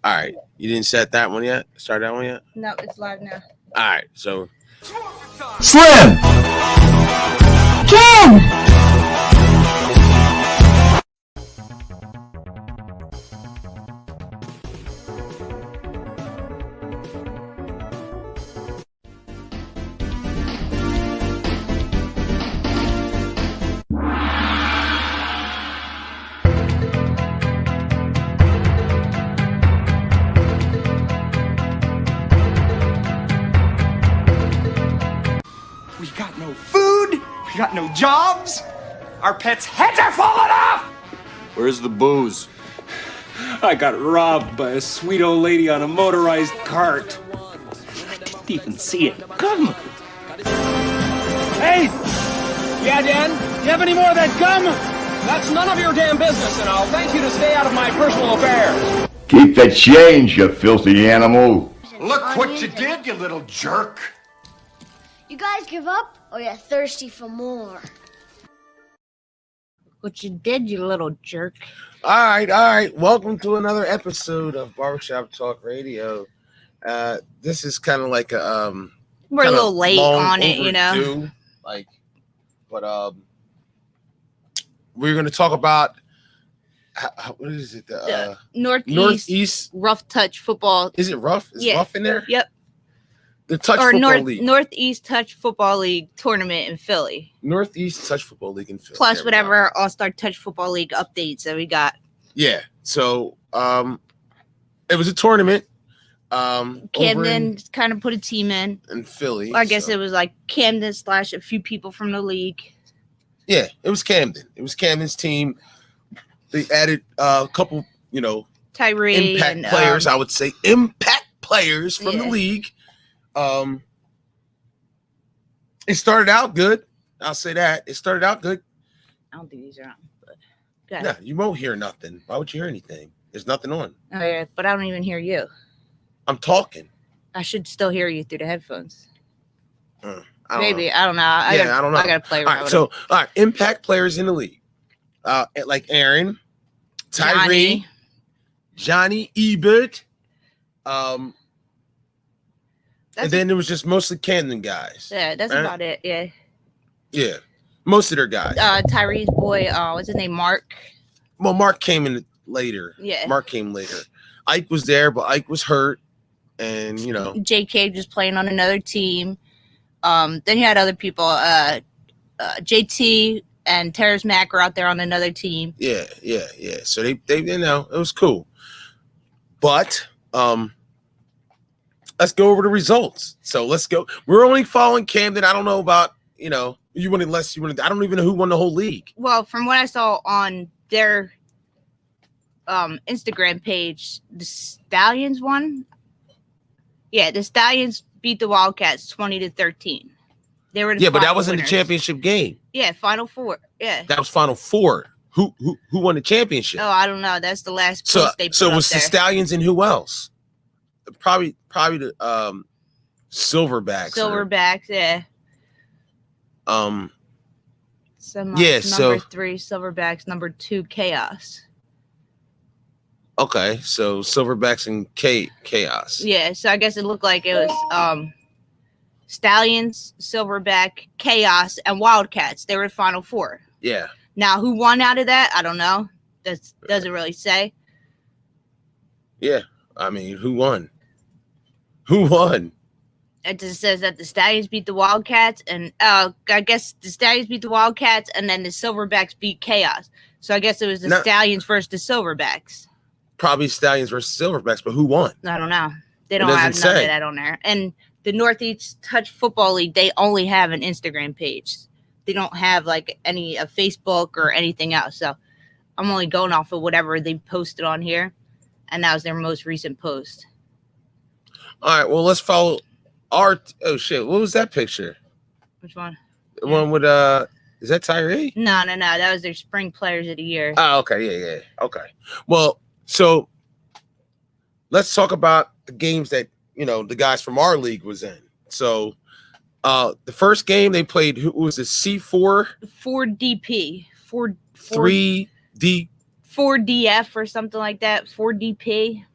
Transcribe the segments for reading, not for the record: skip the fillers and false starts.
All right. You didn't set that one yet? Start that one yet? No, it's live now. All right. So. Slim! Ken! We got no food, we got no jobs, our pets' heads are falling off! Where's the booze? I got robbed by a sweet old lady on a motorized cart. I didn't even see it come. Hey! Yeah, Dan? Do you have any more of that gum? That's none of your damn business, and I'll thank you to stay out of my personal affairs. Keep the change, you filthy animal. Look what you did, you little jerk. You guys give up, or you're thirsty for more? What you did, you little jerk. All right. Welcome to another episode of Barbershop Talk Radio. This is kind of like a We're a little late on it, you know. overdue, but we're going to talk about what is it? The Northeast Rough Touch Football. Is it rough? Is rough in there? Yep. The Touch Football League. Northeast Touch Football League tournament in Philly. Northeast Touch Football League in Philly. Plus whatever All-Star Touch Football League updates that we got. Yeah. So it was a tournament. Camden kind of put a team in Philly. I guess it was like Camden / a few people from the league. Yeah, it was Camden. It was Camden's team. They added a couple, Tyree impact and players. I would say impact players from the league. It started out good. I'll say that. It started out good. I don't think these are on. But no, you won't hear nothing. Why would you hear anything? There's nothing on. Oh, yeah, but I don't even hear you. I'm talking. I should still hear you through the headphones. Maybe. I don't know. I don't know. I got to play around with it. All right. Impact players in the league. Like Aaron, Tyree, Johnny Ebert. And then it was just mostly Camden guys. Yeah, that's about it. Yeah. Yeah. Most of their guys. Tyree's boy, what's his name? Mark. Well, Mark came in later. Yeah. Mark came later. Ike was there, but Ike was hurt. And, JK just playing on another team. Then you had other people. JT and Terrace Mack were out there on another team. Yeah. So they it was cool. But let's go over the results. So let's go. We're only following Camden. I don't know about, I don't even know who won the whole league. Well, from what I saw on their Instagram page, the Stallions won. Yeah, the Stallions beat the Wildcats 20-13. They were but that wasn't the championship game. Yeah, Final Four. Yeah, that was Final Four. Who won the championship? Oh, I don't know. That's the last post they put So it up was there. the Stallions and who else? Probably the Silverbacks. Silverbacks, yeah. Number 3 Silverbacks, number 2 Chaos. Okay, so Silverbacks and Chaos. Yeah, so I guess it looked like it was Stallions, Silverback, Chaos, and Wildcats. They were Final Four. Yeah. Now, who won out of that? I don't know. That doesn't really say. Yeah, I mean, who won? Who won? It just says that the Stallions beat the Wildcats, and I guess the Stallions beat the Wildcats, and then the Silverbacks beat Chaos. So I guess it was the Stallions versus the Silverbacks. Probably Stallions versus Silverbacks, but who won? I don't know. They don't have none of that on there. And the Northeast Touch Football League, they only have an Instagram page. They don't have like any Facebook or anything else. So I'm only going off of whatever they posted on here, and that was their most recent post. All right, well, let's follow our. Oh shit! What was that picture? Which one? The one with is that Tyree? No. That was their spring players of the year. Oh, okay, yeah. Okay. Well, so let's talk about the games that the guys from our league was in. So the first game they played, who was it? C4? 4DP. 3D. 4DF or something like that. 4DP.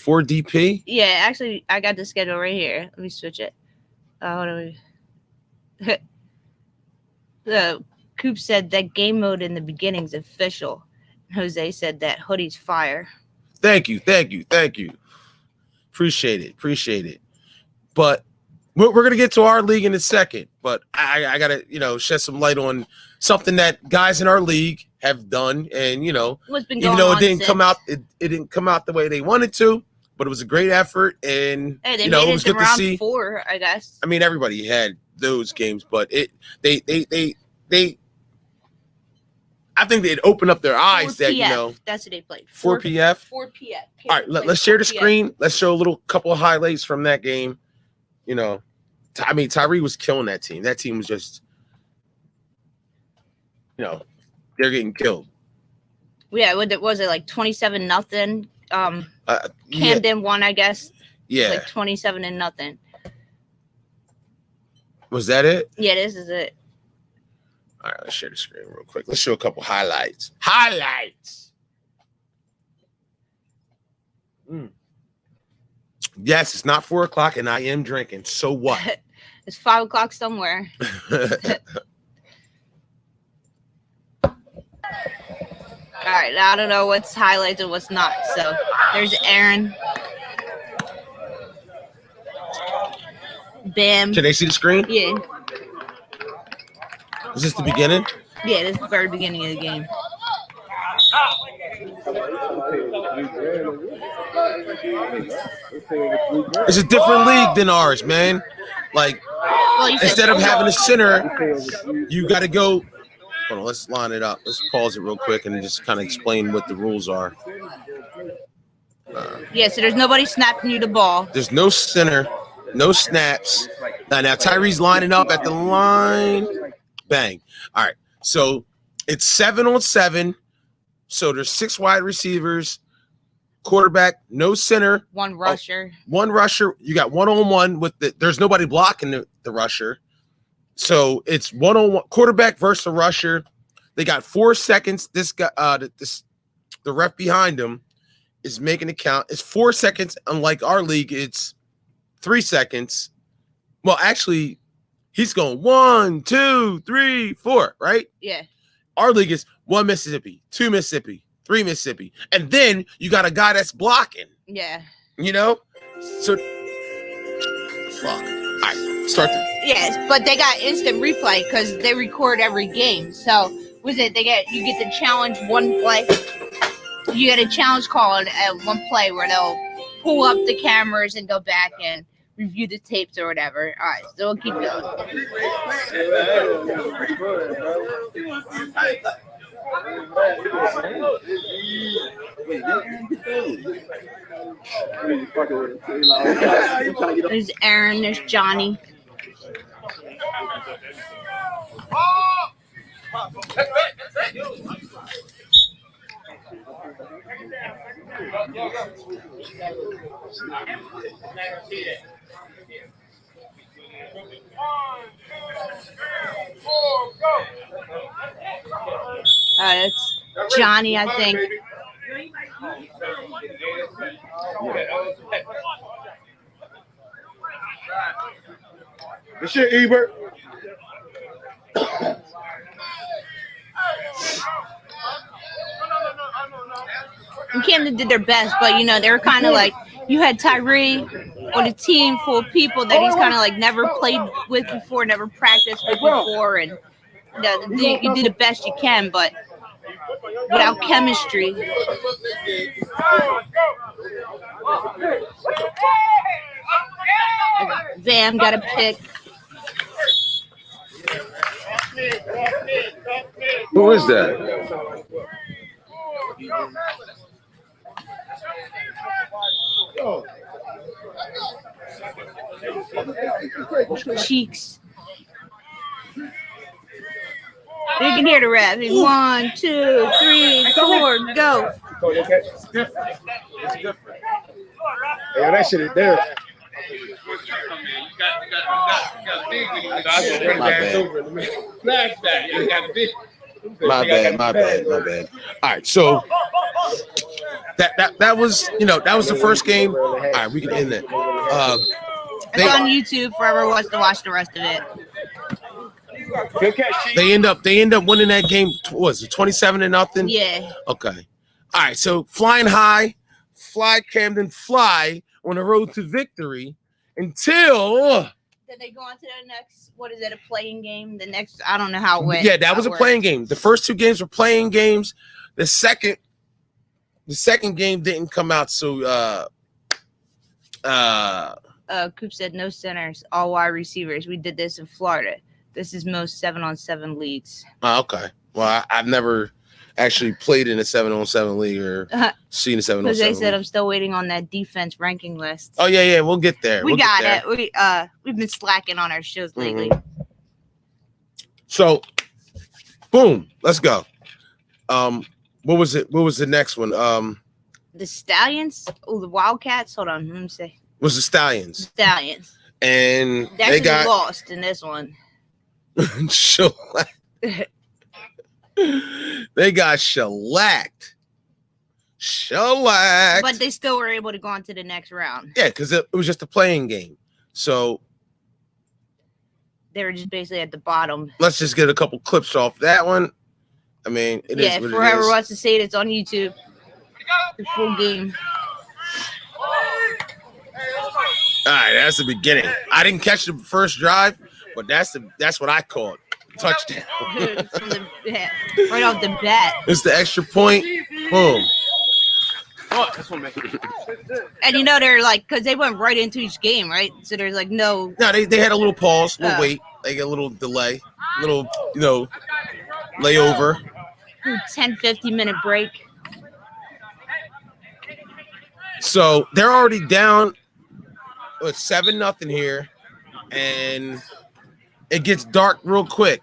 4 DP? Yeah, actually, I got the schedule right here. Let me switch it. What do we? The Coop said that game mode in the beginning is official. Jose said that hoodie's fire. Thank you. Appreciate it. But we're gonna get to our league in a second. But I gotta shed some light on something that guys in our league have done, and even though it didn't come out the way they wanted to, but it was a great effort, and it was good to see. 4, I guess. I mean, everybody had those games, but they I think they'd open up their eyes that that's what they played. 4 PF. 4 PF. All right, let's share the screen. Let's show a couple of highlights from that game. Tyree was killing that team. That team was just, they're getting killed. Yeah, was it like 27-0? Camden won, I guess. Yeah, like 27-0. Was that it? Yeah, this is it. All right, let's share the screen real quick. Let's show a couple highlights. Yes, it's not 4 o'clock, and I am drinking. So what? It's 5 o'clock somewhere. All right, I don't know what's highlighted and what's not. So there's Aaron. Bam. Can they see the screen? Yeah. Is this the beginning? Yeah, this is the very beginning of the game. It's a different league than ours, man. Like, instead of having a center, you got to go. Hold on, let's line it up. Let's pause it real quick and just kind of explain what the rules are. So there's nobody snapping you the ball. There's no center, no snaps. Now Tyree's lining up at the line. Bang. All right. So it's 7-on-7. So there's 6 wide receivers, quarterback, no center, 1 rusher. 1 rusher. You got 1-on-1 with there's nobody blocking the rusher. So it's 1-on-1 quarterback versus a rusher. They got 4 seconds. This guy, the ref behind him is making it count. It's 4 seconds. Unlike our league, it's 3 seconds. Well, actually, he's going 1, 2, 3, 4, right? Yeah. Our league is 1 Mississippi, 2 Mississippi, 3 Mississippi. And then you got a guy that's blocking. Yeah. So fuck. All right, start the. Yes, but they got instant replay because they record every game. So you get the challenge 1 play. You get a challenge call at 1 play where they'll pull up the cameras and go back and review the tapes or whatever. All right, so we'll keep going. There's Aaron, there's Johnny. It's Johnny, I think. Good shit, Ebert. And Camden did their best, but they were kind of like, you had Tyree on a team full of people that he's kind of like never played with before, never practiced with before, and you do the best you can, but without chemistry. Vam got a pick. Who is that? Cheeks. You can hear the rap. 1, 2, 3, 4, go. It's different. Yeah, that shit is there. My bad. Flashback. You got big. My bad. All right, so that was that was the first game. All right, we can end it. It's on YouTube for whoever wants to watch the rest of it. They end up winning that game. What was it 27-0? Yeah. Okay. All right, so flying high, fly Camden, fly on the road to victory until. Did they go on to the next? What is it? A playing game? The next? I don't know how it went. Yeah, that was a playing game. The first 2 games were playing games. The second game didn't come out. So Coop said no centers, all wide receivers. We did this in Florida. This is most 7-on-7 leagues. Okay. Well, I've never actually played in a 7-on-7 league or seen a 7-on-7. Because they said I'm still waiting on that defense ranking list. Oh yeah, we'll get there. We'll got it. We've been slacking on our shows lately. So, boom, let's go. What was it? What was the next one? The Stallions. Oh, the Wildcats. Hold on, let me see. Was the Stallions? Stallions. And they got lost in this one. They got shellacked. But they still were able to go on to the next round. Yeah, because it was just a playing game. So they were just basically at the bottom. Let's just get a couple clips off that one. I mean, it is what it is. Yeah, for whoever wants to see it, it's on YouTube. The full game. All right, that's the beginning. I didn't catch the first drive, but that's what I called touchdown. Right off the bat. It's the extra point. Boom. Oh, this one, man. And they're like, because they went right into each game, right? So there's like no. No, they had a little pause, little wait, they get a little delay, little layover. 10-15 minute break. So they're already down. It's 7-0 here, and it gets dark real quick.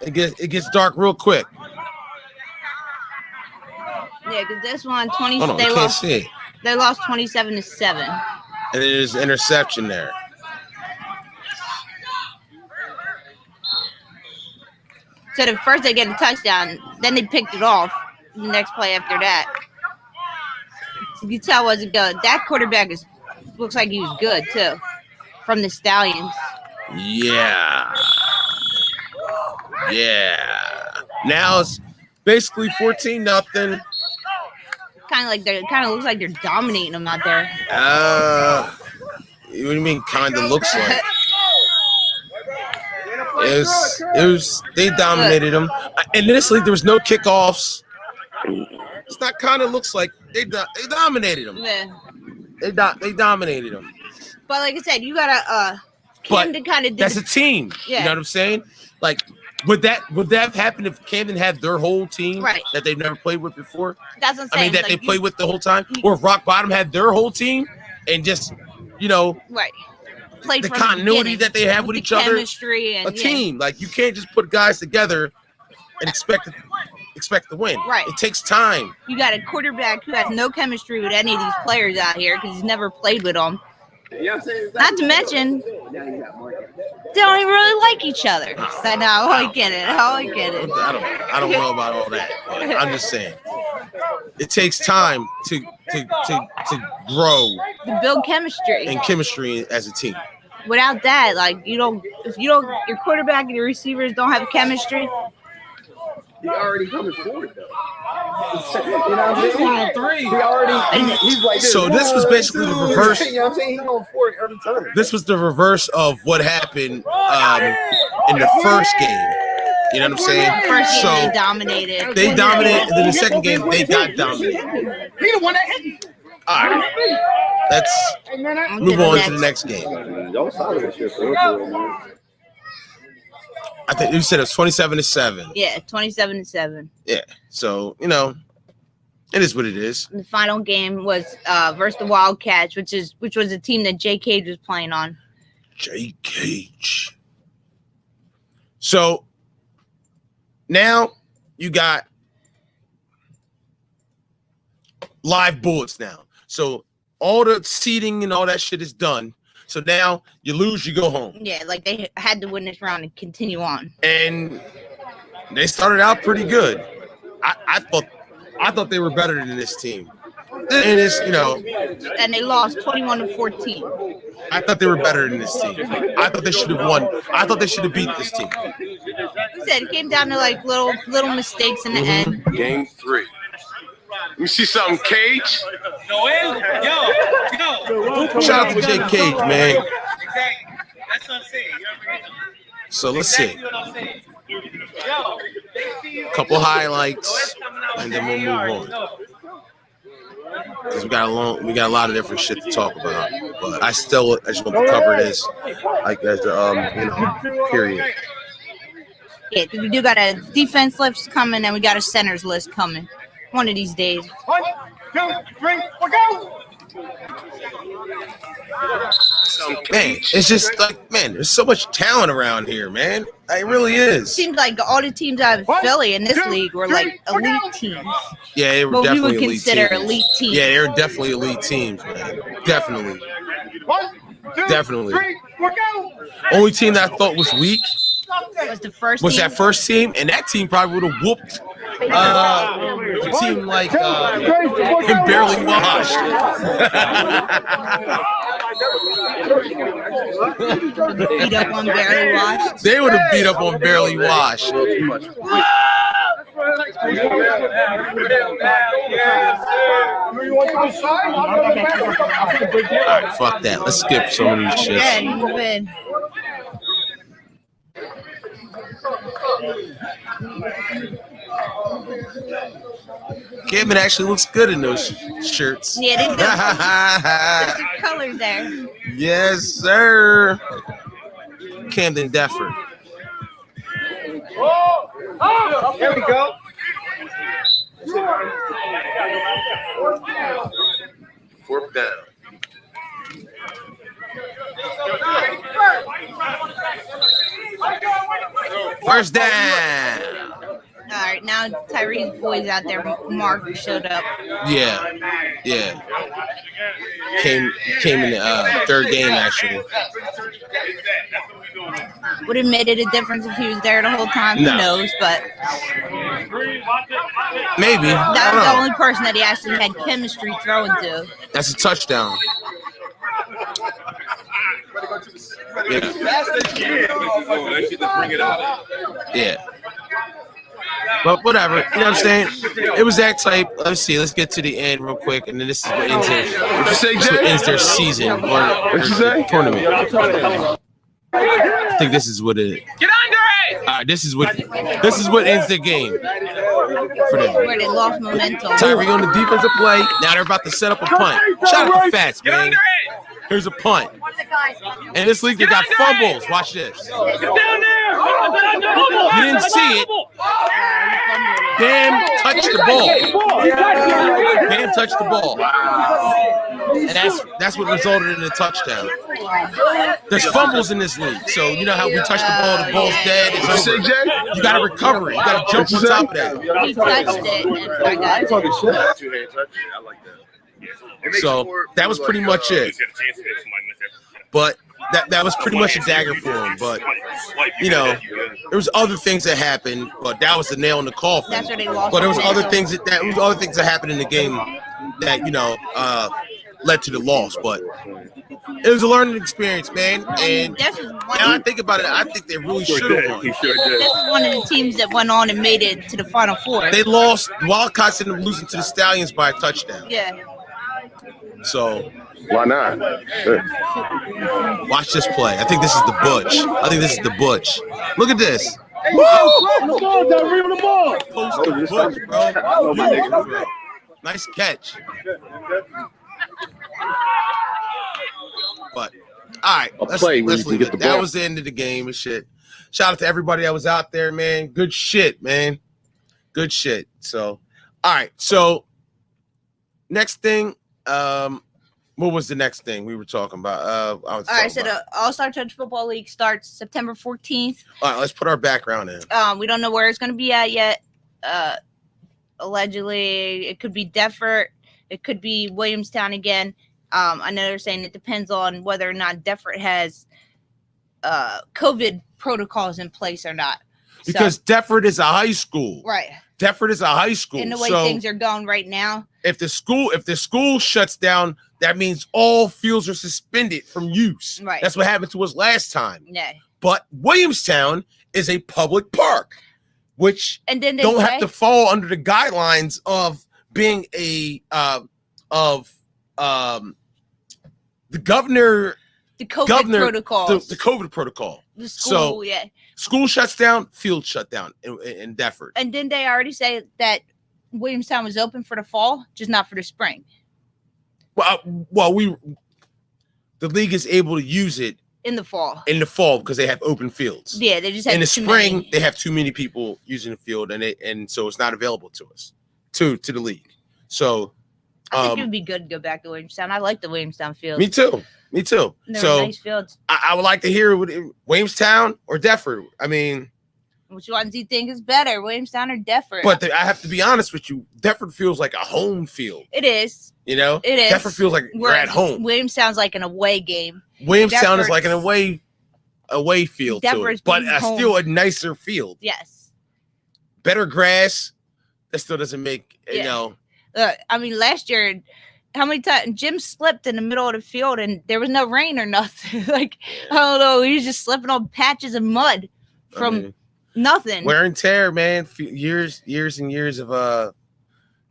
It gets dark real quick. Yeah, because this one, they lost 27-7. And there's an interception there. So the first they get a touchdown, then they picked it off. The next play after that, so you tell wasn't good. That quarterback looks like he was good too, from the Stallions. Yeah. Now it's basically 14-0. Kind of looks like they're dominating them out there. What do you mean? Kind of looks like. It was. They dominated them. And in this league, there was no kickoffs. It's not kind of looks like they dominated them. Yeah. They dominated them. But like I said, you gotta Camden kind of. That's a team. Yeah. You know what I'm saying? Like, would that have happened if Camden had their whole team that they've never played with before? That's what I'm saying. I mean, that they played with the whole time, or if Rock Bottom had their whole team and just played the continuity that they have with each other, chemistry and team. Like, you can't just put guys together and expect to win. Right. It takes time. You got a quarterback who has no chemistry with any of these players out here because he's never played with them. Not to mention, they don't even really like each other. So now I get it. I don't know about all that. I'm just saying, it takes time to grow, to build chemistry and chemistry as a team. Without that, like your quarterback and your receivers don't have chemistry. He already coming forward though. He's going on 3. He already. He's like this. So this was basically the reverse. You know what I'm saying? He's going forward every time. This was the reverse of what happened in the first game. You know what I'm saying? First game they dominated. And then the second game they got dominated. He the one that hit. All right, let's move on to the next game. I think you said it was 27-7. Yeah, 27-7. Yeah, so it is what it is. The final game was versus the Wildcats, which was a team that Jay Cage was playing on. Jay Cage. So now you got live bullets now. So all the seating and all that shit is done. So now you lose, you go home. Yeah, like they had to win this round and continue on. And They started out pretty good. I thought they were better than this team. And it's, and they lost 21-14. I thought they were better than this team. I thought they should have won. I thought they should have beat this team. Like I said, it came down to like little mistakes in the end. Game 3. Let me see something, Cage. Shout out to Jake Cage, man. That's what I'm saying. So let's see. A couple highlights, and then we'll move on. Because we got a lot of different shit to talk about. But I just want to cover this, like as the period. Yeah, because we do got a defense list coming, and we got a centers list coming. One of these days. 1, 2, 3, we'll go. Man, it's just like, man, there's so much talent around here, man. It really is. Seems like all the teams out of Philly in this league were like elite teams. Yeah, they were what definitely we would consider elite teams. Yeah, they were definitely elite teams, man. Definitely. 1, 2, Definitely. 3, we'll go. Only team that I thought was weak Was the first was team? that first team, and that team probably would have whooped a team like him barely washed. Beat up on barely washed. They would have beat up on barely washed. All right, fuck that. Let's skip some of these shits. Yeah, move in. Camden actually looks good in those shirts. Yeah, they do. There's some colors there. Yes, sir. Camden Defford. Here we go. Fourth down. First down. All right, now Tyree's boys out there. Mark showed up. Yeah. Came in the third game actually. Would have made it a difference if he was there the whole time. No. Who knows? But Maybe. that was the only person that he actually had chemistry throwing to. That's a touchdown. Yeah. But whatever, you know what I'm saying? It was that type. Let's see. Let's get to the end real quick, and then this is what ends their season or their tournament. I think this is what it. Get under it. All right, this is what ends the game for them. Where they lost momentum. Tyree on the defensive play. Now they're about to set up a punt. Shout out to Fats, Get man. under it. Here's a punt. And this league, they got fumbles. Watch this. Get down there. You didn't see it. Bam touched the ball. Bam touched the ball. And that's what resulted in the touchdown. There's fumbles in this league. So you know how we touch the ball's dead. It's over. You got to recover it. You got to jump on top of that. He touched it, and I got it. Two-hand touch. I like that. So that was pretty much it. But that was pretty much a dagger for him. But there was other things that happened. But that was the nail in the coffin. That's where they lost. But there was other things that happened in the game that led to the loss. But it was a learning experience, man. And now I think about it, I think they really should have won. He sure This did. is one of the teams that went on and made it to the Final Four. They lost. Wildcats ended up losing to the Stallions by a touchdown. Yeah. So Why not? watch this play. I think this is the Butch. Look at this. Post the Butch, bro. Nice catch. But all right, let's leave it. That was the end of the game and shit. Shout out to everybody that was out there, man. Good shit, man. Good shit. So, all right. So, next thing. What was the next thing we were talking about? All right, so the All-Star Touch Football League starts September 14th. All right, let's put our background in. We don't know where it's going to be at yet. Allegedly, it could be Deffert. It could be Williamstown again. I know they're saying it depends on whether or not Deffert has COVID protocols in place or not. Because Deptford is a high school. Right. Deptford is a high school. And the way things are going right now. If the school shuts down, that means all fields are suspended from use. Right. That's what happened to us last time. Yeah. But Williamstown is a public park, which and then don't have to fall under the guidelines of being a the governor. The COVID protocol. The COVID protocol. The school, School shuts down, field shut down in Deptford. And didn't they already say that Williamstown was open for the fall, just not for the spring? Well, the league is able to use it in the fall. Because they have open fields. Yeah, they just have in the spring. They have too many people using the field, and so it's not available to us, to the league. So I think it would be good to go back to Williamstown. I like the Williamstown field. Me too. So nice fields. I would like to hear Williamstown or Deptford. I mean, which ones do you think is better, Williamstown or Deptford? But I have to be honest with you. Deptford feels like a home field. It is. You know, it is. Deptford feels like we're at home. Williamstown's like an away game. Williamstown is like an away field to it, but still a nicer field. Yes. Better grass. That still doesn't make you know. I mean, last year, how many times Jim slipped in the middle of the field and there was no rain or nothing? Like, I don't know, he was just slipping on patches of mud from nothing. Wear and tear, man. Years and years of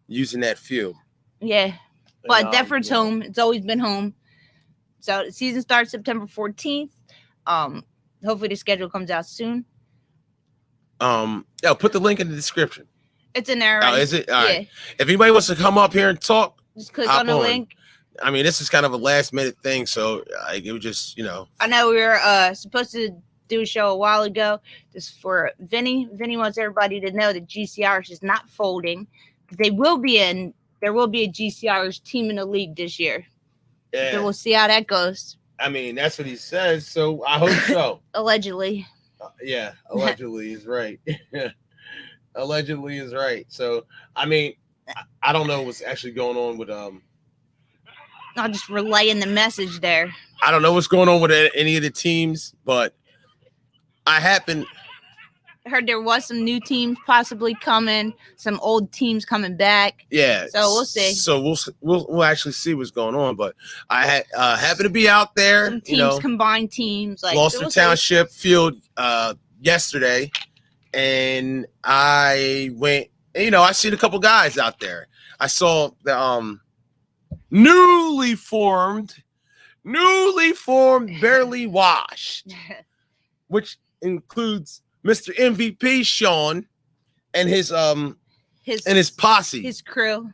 using that field. Yeah, but Deptford's home. It's always been home. So the season starts September 14th. Hopefully the schedule comes out soon. Put the link in the description. It's in there. Right? Oh, is it? All right. If anybody wants to come up here and talk, just click on the link. I mean, this is kind of a last minute thing, so it was just, I know we were supposed to do a show a while ago just for Vinny. Vinny wants everybody to know that GC Irish is not folding. There will be a GC Irish team in the league this year. Yeah. So we'll see how that goes. I mean, that's what he says, so I hope so. Allegedly. Yeah, allegedly is right. Allegedly is right. So, I mean, I don't know what's actually going on with I'll just relaying the message there. I don't know what's going on with any of the teams, but I heard there was some new teams possibly coming, some old teams coming back. Yeah. So we'll see. So we'll actually see what's going on. But I happen to be out there. Some teams, combined teams, like Gloucester Township Field yesterday, and I went. I seen a couple guys out there. I saw the newly formed, barely washed, which includes Mr. MVP Sean and his posse, his crew,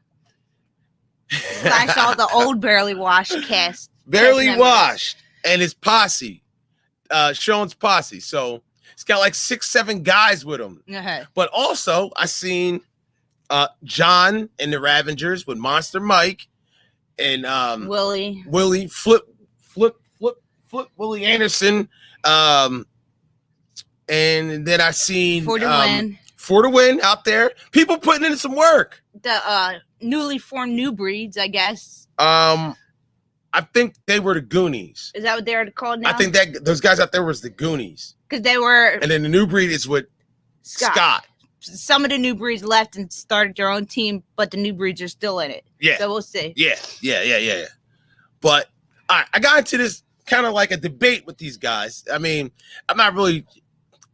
slash all the old barely washed cast, barely washed, and his posse, Sean's posse. So he's got like 6-7 guys with him. But also I seen John and the Ravengers with Monster Mike and Willie Flip Willie Anderson. And then I seen For the Win out there. People putting in some work. The newly formed New Breeds, I guess. I think they were the Goonies. Is that what they're called now? I think that those guys out there was the Goonies. Because they were. And then the New Breed is with Scott. Some of the New Breeds left and started their own team, but the New Breeds are still in it. Yeah. So we'll see. Yeah. But I got into this kind of like a debate with these guys. I mean, I'm not really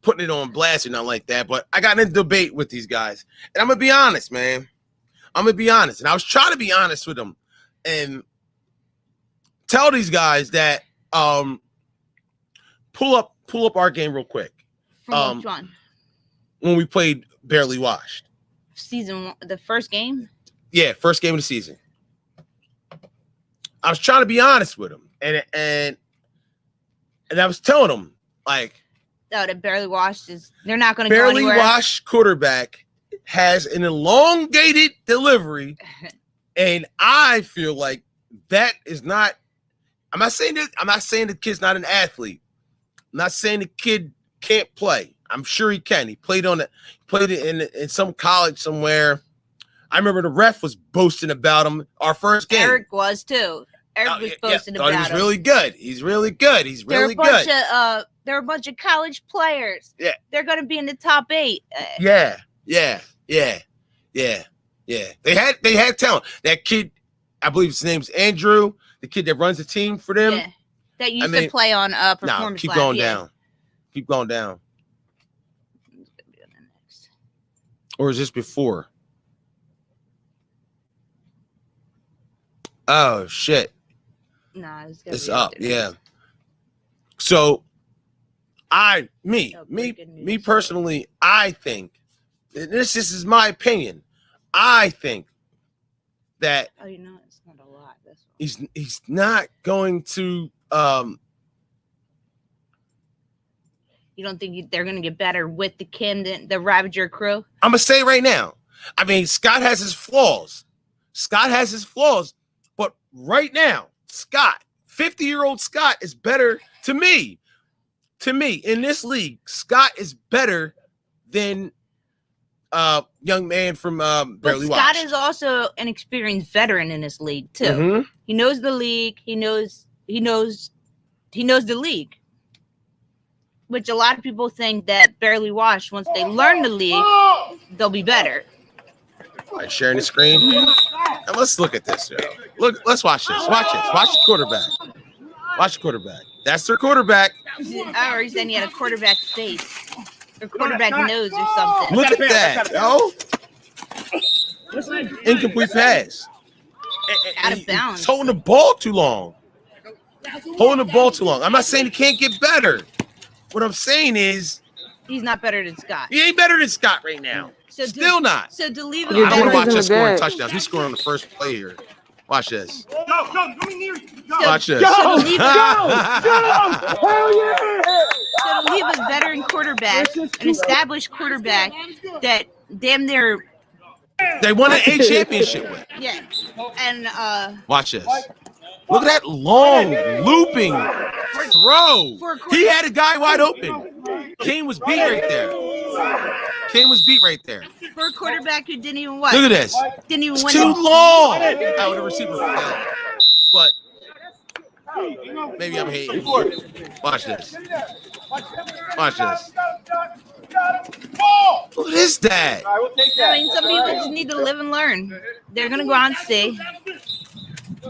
putting it on blast or nothing like that, but I got in a debate with these guys. And I'm going to be honest, man. I'm going to be honest. And I was trying to be honest with them and tell these guys that pull up our game real quick. From which one? When we played Barely Washed. Season 1, the first game? Yeah, first game of the season. I was trying to be honest with them. And I was telling them, like, no, the Barely Washed they're not going to go anywhere. Barely Washed quarterback has an elongated delivery, and I feel like that is not. I'm not saying the kid's not an athlete. I'm not saying the kid can't play. I'm sure he can. He played it in some college somewhere. I remember the ref was boasting about him our first game. Eric was too. Eric was posting thought about he was him. really good. He's really good. He's really good. They're a bunch of college players. Yeah. They're going to be in the top 8. Yeah. They had talent. That kid, I believe his name's Andrew, the kid that runs the team for them. Yeah. That used to play on Performance keep Lab. going down. Keep going down. Or is this before? Oh shit. Nah, it's up. Yeah. So me personally, I think, and this is my opinion. I think that it's not a lot. He's not going to You don't think they're going to get better with the Camden, the Ravager crew? I'm going to say right now. I mean, Scott has his flaws. But right now, Scott, 50-year-old Scott is better to me. In this league, Scott is better than young man from Barely Watched. Scott is also an experienced veteran in this league too. Mm-hmm. He knows the league. He knows the league. Which a lot of people think that Barely Watched, once they learn the league, they'll be better. All right, sharing the screen. Mm-hmm. And let's look at this, yo. Look, let's watch this. Watch the quarterback. Watch the quarterback. That's their quarterback. I already said he had a quarterback face. Or quarterback nose or something. Look at that, yo. Incomplete pass. Out of bounds. He's holding the ball too long. I'm not saying he can't get better. What I'm saying is he's not better than Scott. He ain't better than Scott right now. Still not. So to leave I want to watch us scoring touchdowns. We scored on the first play here. Watch this. Watch this. So to leave a veteran quarterback, an established quarterback that damn near they won an A championship with. Yeah. And watch this. Look at that long looping throw. He had a guy wide open. Kane was beat right there. For a quarterback who didn't even what? Look at this. Didn't even it's win. Too long. Oh, the receiver failed. But maybe I'm hating. Watch this. What is that? I mean, some people just need to live and learn. They're gonna go on and see.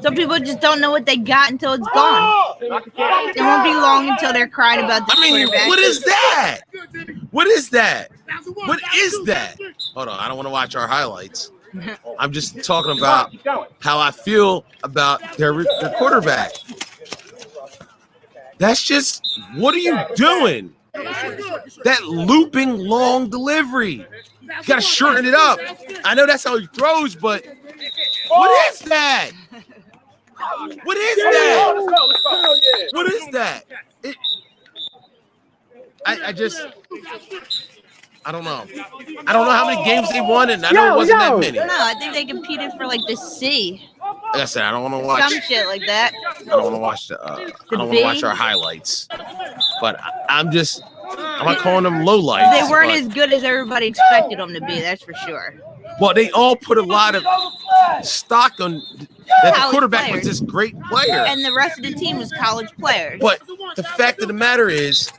Some people just don't know what they got until it's gone. It won't be long until they're crying about the quarterback. What is that? What is that? Hold on, I don't want to watch our highlights. I'm just talking about how I feel about their quarterback. That's just, what are you doing? That looping long delivery. You got to shorten it up. I know that's how he throws, but what is that? What is that? I don't know. I don't know how many games they won, and I know it wasn't that many. No, I think they competed for like the C. Like I said, I don't want to watch some shit like that. I don't want to watch I don't want to watch our highlights. But I'm not calling them lowlights. They weren't as good as everybody expected them to be. That's for sure. Well, they all put a lot of stock on that the quarterback was this great player, and the rest of the team was college players. But the fact of the matter is,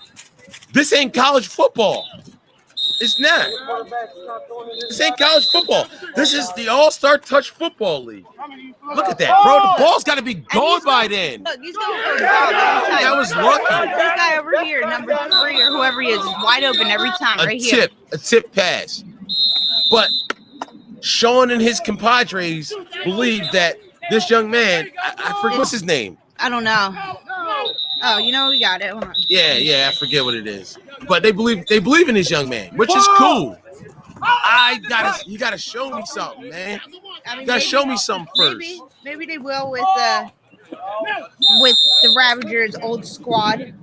this ain't college football. It's not. This ain't college football. This is the All-Star Touch Football League. Look at that, bro. The ball's got to be gone by then. Look, he's going for a ball every time. That was lucky. This guy over here, number 3 or whoever he is wide open every time. A tip pass. But Sean and his compadres believe that this young man, I forget what's his name. I don't know. Oh, we got it. Hold on. Yeah, I forget what it is. But they believe in this young man, which is cool. You gotta show me something, man. You gotta show me something first. Maybe they will with the Ravagers' old squad.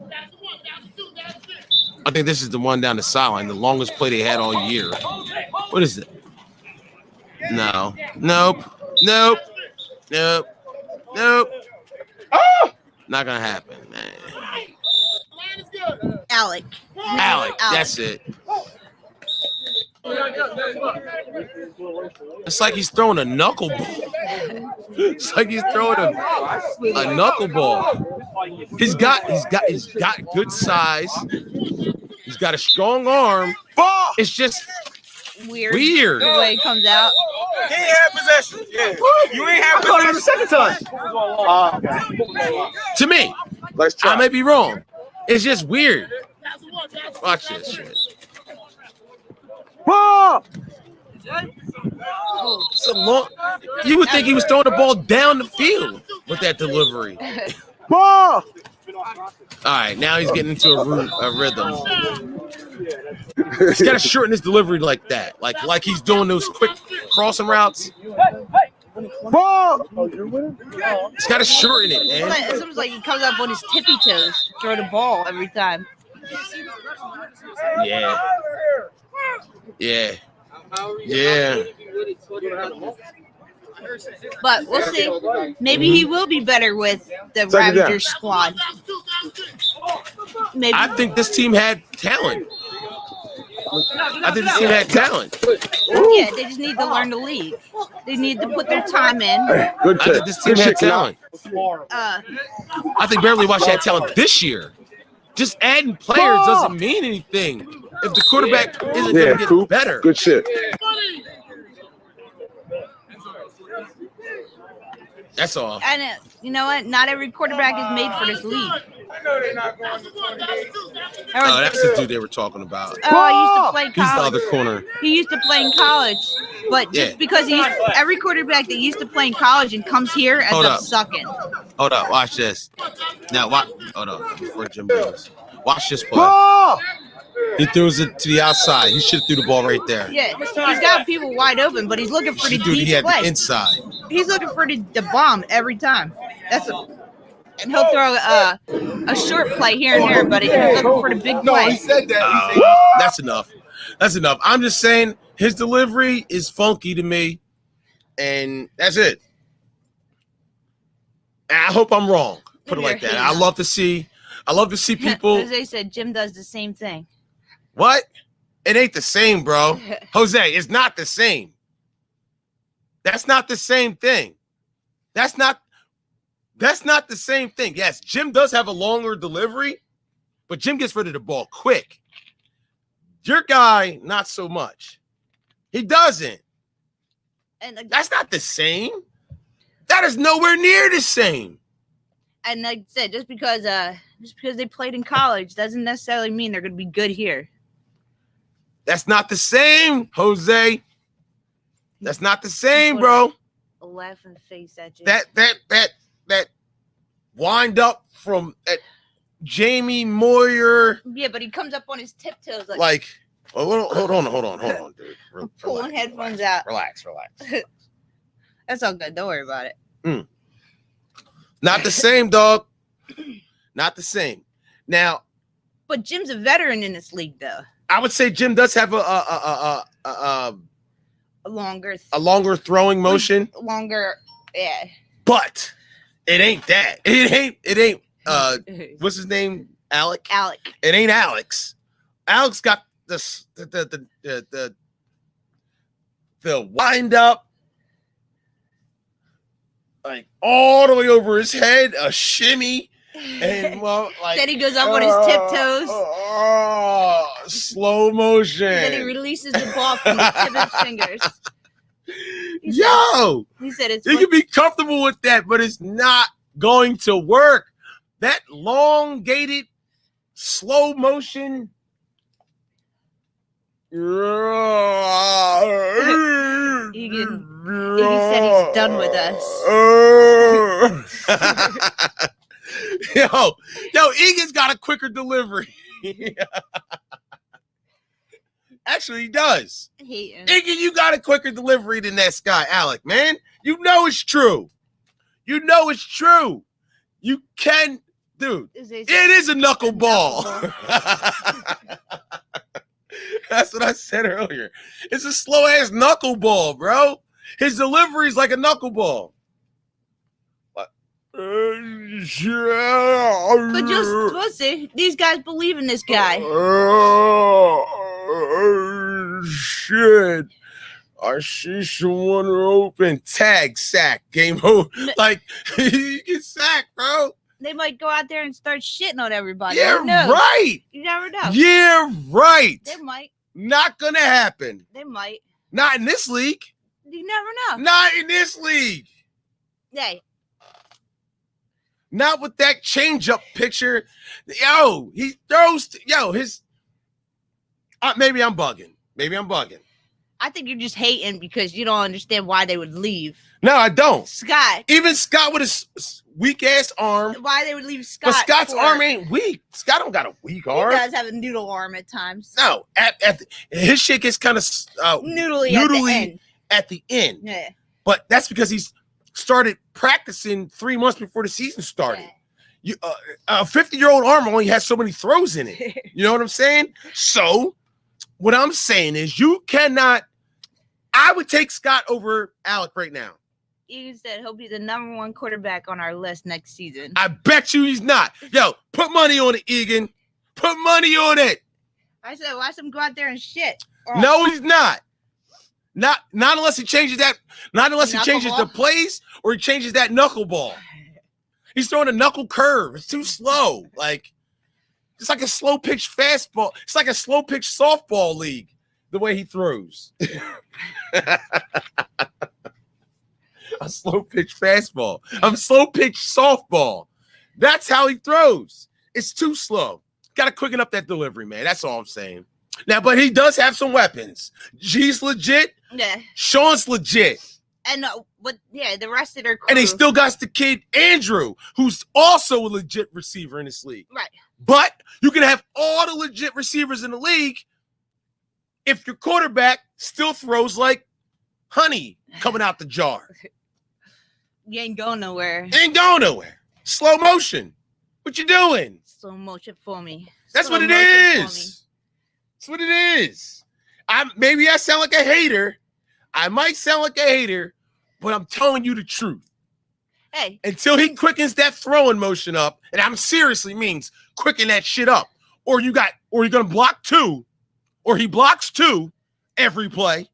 I think this is the one down the sideline, the longest play they had all year. What is it? No. Nope. Not gonna happen, man. Alec. That's it. It's like he's throwing a knuckleball. It's like he's throwing a knuckleball. He's got good size. He's got a strong arm. It's just weird the way it comes out. He ain't have possession. Yeah. You ain't have possession the second time. To me, Let's try. I may be wrong. It's just weird. Watch this shit. Ball! It's a long. You would think he was throwing the ball down the field with that delivery. Ball! All right, now he's getting into a rhythm. He's got to shorten his delivery like that, like he's doing those quick crossing routes. Ball! He's got to shorten it, man. It's almost like he comes up on his tippy toes, throw the ball every time. Yeah. But we'll see. Maybe he will be better with the Ravagers squad. Maybe. I think this team had talent. Yeah, they just need to learn the league. They need to put their time in. Good I think this team had talent. Uh, I think Beverly Watch had talent this year. Just adding players doesn't mean anything if the quarterback isn't going to get better. Good shit. That's all. And you know what? Not every quarterback is made for this league. Oh, that's the dude they were talking about. Oh, he used to play college. He's the other corner. He used to play in college, but just because every quarterback that used to play in college and comes here ends up sucking. Hold up, watch this. Now, hold on before Jim goes. Watch this play. He throws it to the outside. He should have threw the ball right there. Yeah, he's got people wide open, but he's looking for the deep play. The inside. He's looking for the bomb every time. And he'll throw a short play here and there, but he's looking for the big play. No, he said that. That's enough. I'm just saying his delivery is funky to me, and that's it. And I hope I'm wrong. Put it like that. I love to see people. Jose said Jim does the same thing. What? It ain't the same, bro. Jose, it's not the same. That's not the same thing. That's not the same thing. Yes, Jim does have a longer delivery, but Jim gets rid of the ball quick. Your guy, not so much. He doesn't. And that's not the same. That is nowhere near the same. And like I said, just because they played in college doesn't necessarily mean they're going to be good here. That's not the same, Jose. That's not the same, bro. A laughing face at you. That wind up from Jamie Moyer. Yeah, but he comes up on his tiptoes like hold on, dude. Pulling headphones out. Relax. That's all good. Don't worry about it. Not the same, dog. Not the same. Now, but Jim's a veteran in this league, though. I would say Jim does have a longer throwing motion. Yeah. But it ain't that. It ain't what's his name? Alec. It ain't Alex. Alex got the wind up like all the way over his head, a shimmy, and then he goes up on his tiptoes. Slow motion. Then he releases the ball from the tip of his fingers. He said you can be comfortable with that, but it's not going to work. That elongated, slow motion. Egan said he's done with us. Yo, Egan's got a quicker delivery. Actually, he does. Egan, you got a quicker delivery than that guy, Alec, man. You know it's true. You can, dude. It is a knuckleball. That's what I said earlier. It's a slow-ass knuckleball, bro. His delivery is like a knuckleball. But just see, these guys believe in this guy. shit. I see someone open. Tag, sack, game over. Like, you get sacked, bro. They might go out there and start shitting on everybody. Yeah, right. You never know. Yeah, right. They might. Not gonna happen. They might. Not in this league. You never know. Not in this league. Hey. Not with that change-up picture. Yo, he throws. His. Maybe I'm bugging. I think you're just hating because you don't understand why they would leave. No, I don't. Scott. Even Scott with his weak-ass arm. Why they would leave Scott. But Scott's arm ain't weak. Scott don't got a weak arm. He does have a noodle arm at times. No, his shit gets kind of noodly at the end. Yeah. But that's because he's started practicing 3 months before the season started. Yeah. A 50-year-old arm only has so many throws in it. You know what I'm saying? So what I'm saying is you cannot. I would take Scott over Alec right now. Egan said he'll be the #1 quarterback on our list next season. I bet you he's not. Yo, put money on it, Egan. Put money on it. I said, watch him go out there and shit. No, he's not. Not unless he changes that. Not unless he changes the plays or he changes that knuckleball. He's throwing a knuckle curve. It's too slow. Like it's like a slow pitch fastball. It's like a slow pitch softball league. The way he throws. A slow pitch fastball. I'm slow pitch softball. That's how he throws. It's too slow. Got to quicken up that delivery, man. That's all I'm saying. Now, but he does have some weapons. G's legit. Yeah. Sean's legit. And the rest of their crew. And they still got the kid Andrew, who's also a legit receiver in this league. Right. But you can have all the legit receivers in the league if your quarterback still throws like honey coming out the jar. You ain't going nowhere. Ain't going nowhere. Slow motion. What you doing? Slow motion for me. That's what it is. That's what it is. Maybe I sound like a hater. I might sound like a hater, but I'm telling you the truth. Hey. Until he quickens that throwing motion up, and I'm seriously means quicken that shit up, or you're gonna block 2, or he blocks 2 every play.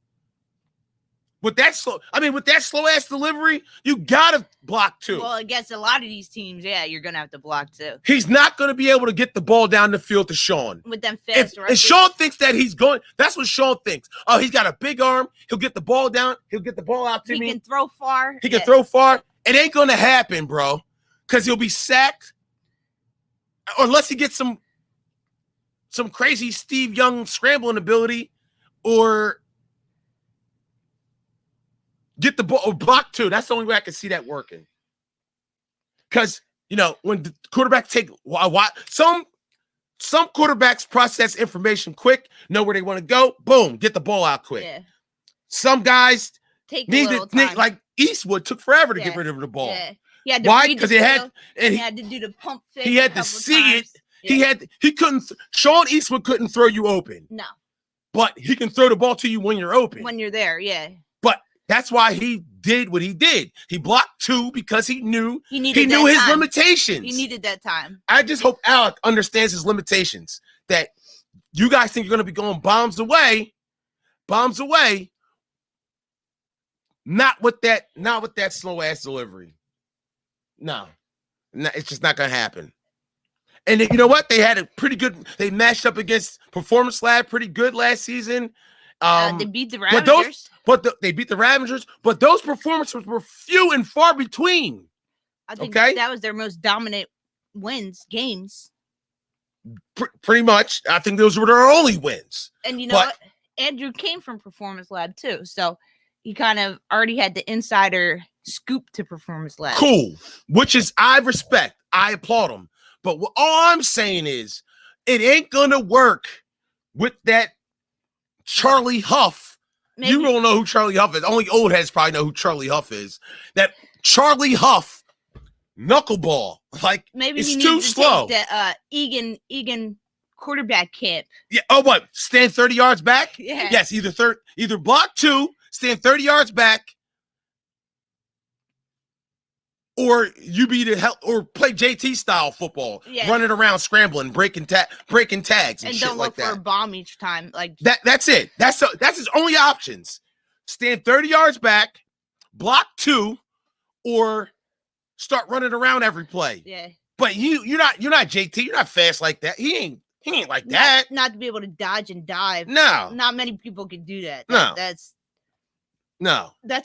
With that slow ass delivery, you gotta block 2. Well, against a lot of these teams, yeah, you're gonna have to block 2. He's not gonna be able to get the ball down the field to Sean. With them fast, if Sean thinks that he's going, that's what Sean thinks. Oh, he's got a big arm. He'll get the ball down. He'll get the ball out to me. He can throw far. He can throw far. It ain't gonna happen, bro, because he'll be sacked, or unless he gets some crazy Steve Young scrambling ability, or get the ball or block 2. That's the only way I can see that working. Because when the quarterbacks take a while, some quarterbacks process information quick, know where they want to go, boom, get the ball out quick. Yeah. Some guys need like Eastwood took forever to get rid of the ball. Yeah. Why? Because he had to do the pump fake. He had to see it. Yeah. He couldn't. Sean Eastwood couldn't throw you open. No. But he can throw the ball to you when you're open. When you're there, yeah. But that's why he did what he did. He blocked 2 because he knew his limitations. He needed that time. I just hope Alec understands his limitations. That you guys think you're going to be going bombs away. Not with that slow ass delivery. No, it's just not going to happen. And you know what? They had a pretty good. They matched up against Performance Lab pretty good last season. They beat the Ravagers. They beat the Ravagers, but those performances were few and far between. I think that was their most dominant games. Pretty much. I think those were their only wins. And you know what? Andrew came from Performance Lab too, so he kind of already had the insider scoop to Performance Lab. Cool, which is I respect. I applaud him. But all I'm saying is it ain't going to work with that Charlie Huff. Maybe. You don't know who Charlie Huff is. Only old heads probably know who Charlie Huff is. That Charlie Huff knuckleball. Like, maybe it's too slow. Take the Egan quarterback camp. Yeah. Oh, what? Stand 30 yards back? Yeah. Yes, either block 2, stand 30 yards back. or you be the hell, or play JT style football, running around, scrambling, breaking tags, and shit don't like look for a bomb each time. Like that's it. That's his only options. Stand 30 yards back, block 2, or start running around every play. Yeah. But you're not JT. You're not fast like that. He ain't like that. Not to be able to dodge and dive. No. Not many people can do that. That's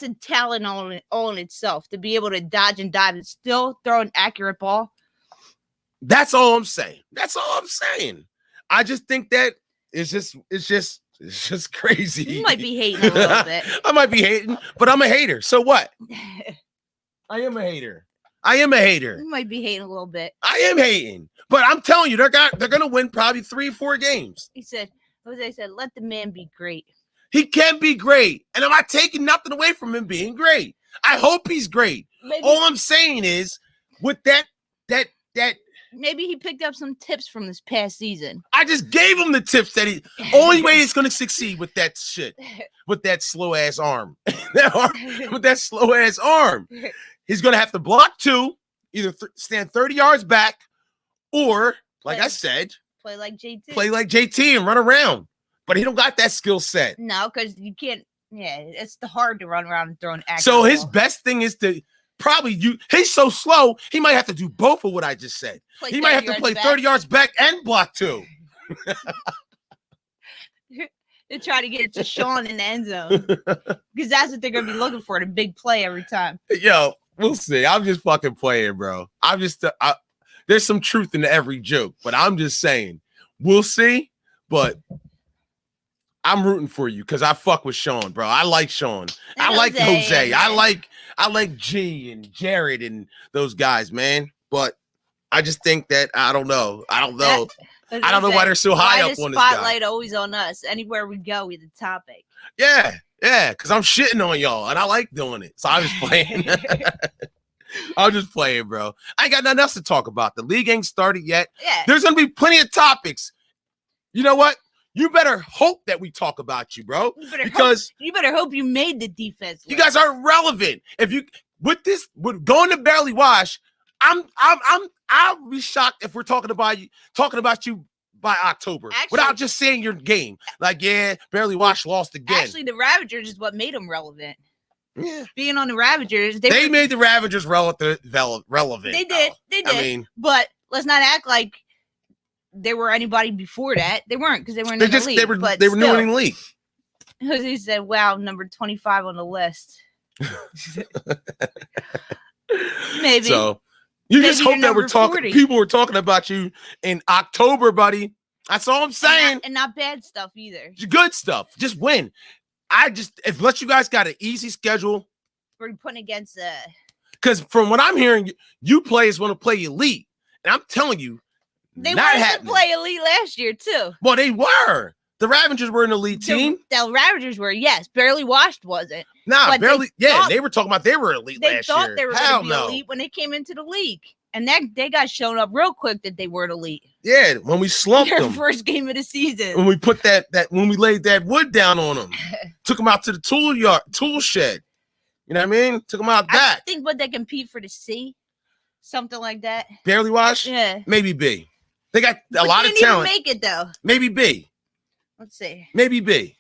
a talent all in itself, to be able to dodge and dive and still throw an accurate ball. That's all I'm saying. I just think that it's just crazy. You might be hating a little bit. I might be hating, but I'm a hater. So what? I am a hater. You might be hating a little bit. I am hating, but I'm telling you, they're gonna win probably 3 or 4 games. Jose said, "Let the man be great." He can be great, and I'm not taking nothing away from him being great. I hope he's great. All I'm saying is, with that. Maybe he picked up some tips from this past season. I just gave him the tips that only way he's gonna succeed with that shit, with that slow ass arm, with that slow ass arm. He's going to have to block 2, either stand 30 yards back, or, like I said, play like JT and run around. But he don't got that skill set. No, because you can't. Yeah, it's hard to run around and throw an accurate So his ball. best thing is to he's so slow, he might have to do both of what I just said. He might have to play 30 yards back and block 2. They try to get it to Sean in the end zone. Because that's what they're going to be looking for, the big play every time. Yo. We'll see. I'm just fucking playing, bro. There's some truth in every joke, but I'm just saying, we'll see. But I'm rooting for you because I fuck with Sean, bro. I like Sean. I like Jose. I like G and Jared and those guys, man. But I just think that I don't know. I don't know why they're so high up on this guy. Spotlight always on us. Anywhere we go, we're the topic. Yeah, because I'm shitting on y'all, and I like doing it. So I'm just playing. I'm just playing, bro. I ain't got nothing else to talk about. The league ain't started yet. Yeah. There's going to be plenty of topics. You know what? You better hope that we talk about you, bro. You better hope you made the defense. You guys are relevant. If you with going to Barely Wash, I'll be shocked if we're talking about you by October, without just saying your game. Like, yeah, Barely Wash lost again. Actually, the Ravagers is what made them relevant. Yeah. Being on the Ravagers, they made the Ravagers relevant. They did. I mean, but let's not act like there were anybody before that. They weren't, because they weren't in the league. They were new in the league. Jose said, "Wow, number 25 on the list." Maybe. So you just hope that we're talking. 40. People were talking about you in October, buddy. That's all I'm saying. And not bad stuff either. Good stuff. Just win. Unless you guys got an easy schedule, we're putting against because from what I'm hearing, you players want to play elite, and I'm telling you, they wanted to play elite last year too. Well, they were. The Ravagers were an elite team. The Ravagers were, yes. Barely Washed wasn't. Nah, Barely. They were talking about they were elite last year. They thought they were going to be elite when they came into the league. And they got shown up real quick that they weren't elite. Yeah, when we slumped them. First game of the season. When we put when we laid that wood down on them. Took them out to the tool shed. You know what I mean? Took them out back. I think, they compete for the C? Something like that. Barely Wash? Yeah. Maybe B. They got a lot of talent. They didn't even make it, though. Maybe B. Let's see. Maybe B.